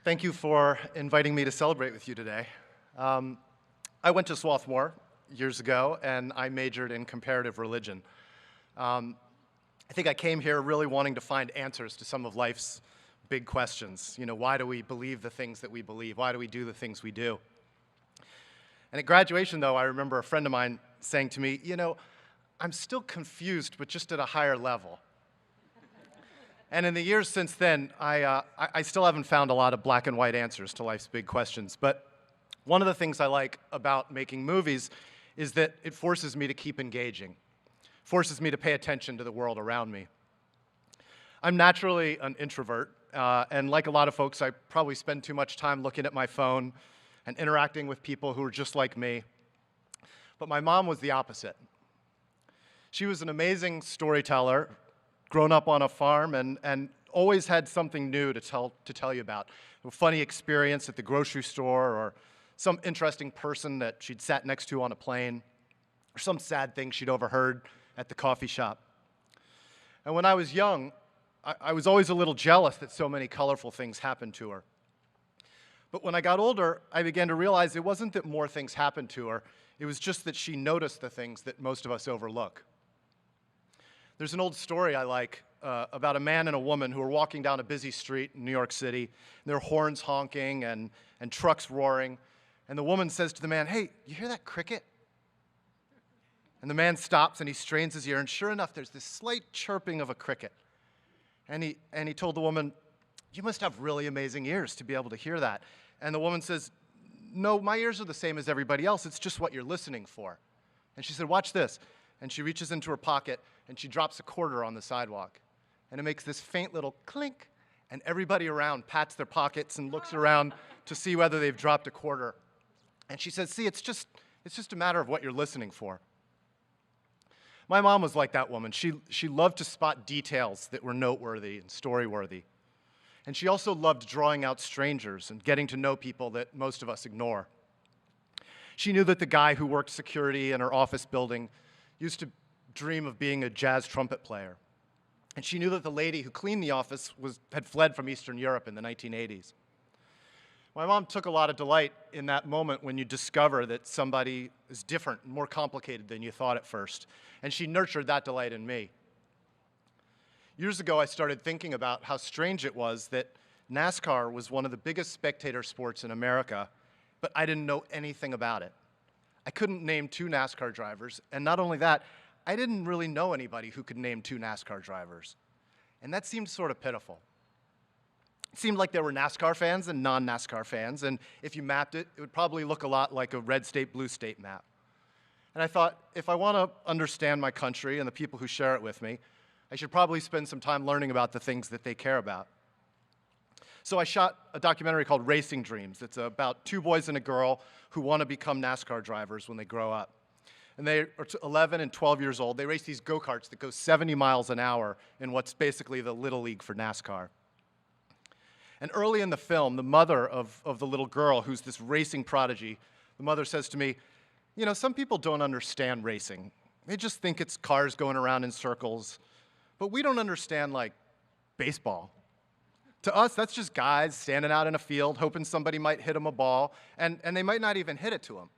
Thank you for inviting me to celebrate with you today. I went to Swarthmore years ago, and I majored in comparative religion. I think I came here really wanting to find answers to some of life's big questions. You know, why do we believe the things that we believe? Why do we do the things we do? And at graduation, though, I remember a friend of mine saying to me, I'm still confused, but just at a higher level. And in the years since then, I still haven't found a lot of black and white answers to life's big questions. But one of the things I like about making movies is that it forces me to keep engaging, forces me to pay attention to the world around me. I'm naturally an introvert, and like a lot of folks, I probably spend too much time looking at my phone and interacting with people who are just like me. But my mom was the opposite. She was an amazing storyteller, grown up on a farm, and always had something new to tell you about. A funny experience at the grocery store, or some interesting person that she'd sat next to on a plane, or some sad thing she'd overheard at the coffee shop. And when I was young, I was always a little jealous that so many colorful things happened to her. But when I got older, I began to realize it wasn't that more things happened to her, it was just that she noticed the things that most of us overlook. There's an old story I like about a man and a woman who are walking down a busy street in New York City, and there are horns honking and trucks roaring, and the woman says to the man, "Hey, you hear that cricket?" And the man stops and he strains his ear, and sure enough, there's this slight chirping of a cricket. And he told the woman, "You must have really amazing ears to be able to hear that." And the woman says, "No, my ears are the same as everybody else. It's just what you're listening for." And she said, "Watch this." And she reaches into her pocket and she drops a quarter on the sidewalk. And it makes this faint little clink, and everybody around pats their pockets and looks around to see whether they've dropped a quarter. And she says, "See, it's just a matter of what you're listening for." My mom was like that woman. She loved to spot details that were noteworthy and story-worthy. And she also loved drawing out strangers and getting to know people that most of us ignore. She knew that the guy who worked security in her office building used to dream of being a jazz trumpet player. And she knew that the lady who cleaned the office had fled from Eastern Europe in the 1980s. My mom took a lot of delight in that moment when you discover that somebody is different and more complicated than you thought at first. And she nurtured that delight in me. Years ago, I started thinking about how strange it was that NASCAR was one of the biggest spectator sports in America, but I didn't know anything about it. I couldn't name 2 NASCAR drivers, and not only that, I didn't really know anybody who could name 2 NASCAR drivers. And that seemed sort of pitiful. It seemed like there were NASCAR fans and non-NASCAR fans, and if you mapped it, it would probably look a lot like a red state, blue state map. And I thought, if I want to understand my country and the people who share it with me, I should probably spend some time learning about the things that they care about. So I shot a documentary called Racing Dreams. It's about 2 boys and a girl who want to become NASCAR drivers when they grow up. And they are 11 and 12 years old. They race these go-karts that go 70 miles an hour in what's basically the Little League for NASCAR. And early in the film, the mother of the little girl, who's this racing prodigy, the mother says to me, some people don't understand racing. They just think it's cars going around in circles. But we don't understand, like, baseball. To us, that's just guys standing out in a field hoping somebody might hit them a ball, and they might not even hit it to them.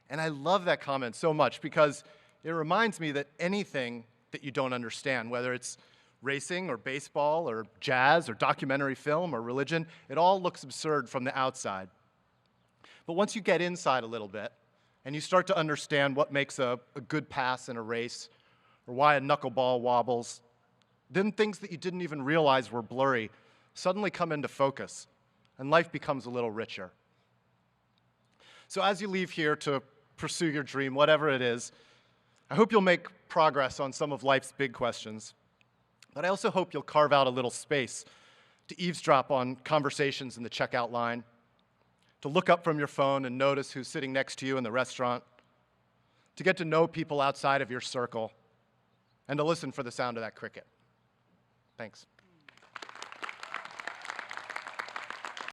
And I love that comment so much because it reminds me that anything that you don't understand, whether it's racing or baseball or jazz or documentary film or religion, it all looks absurd from the outside. But once you get inside a little bit and you start to understand what makes a good pass in a race or why a knuckleball wobbles, then things that you didn't even realize were blurry suddenly come into focus, and life becomes a little richer. So as you leave here to pursue your dream, whatever it is, I hope you'll make progress on some of life's big questions, but I also hope you'll carve out a little space to eavesdrop on conversations in the checkout line, to look up from your phone and notice who's sitting next to you in the restaurant, to get to know people outside of your circle, and to listen for the sound of that cricket. Thanks.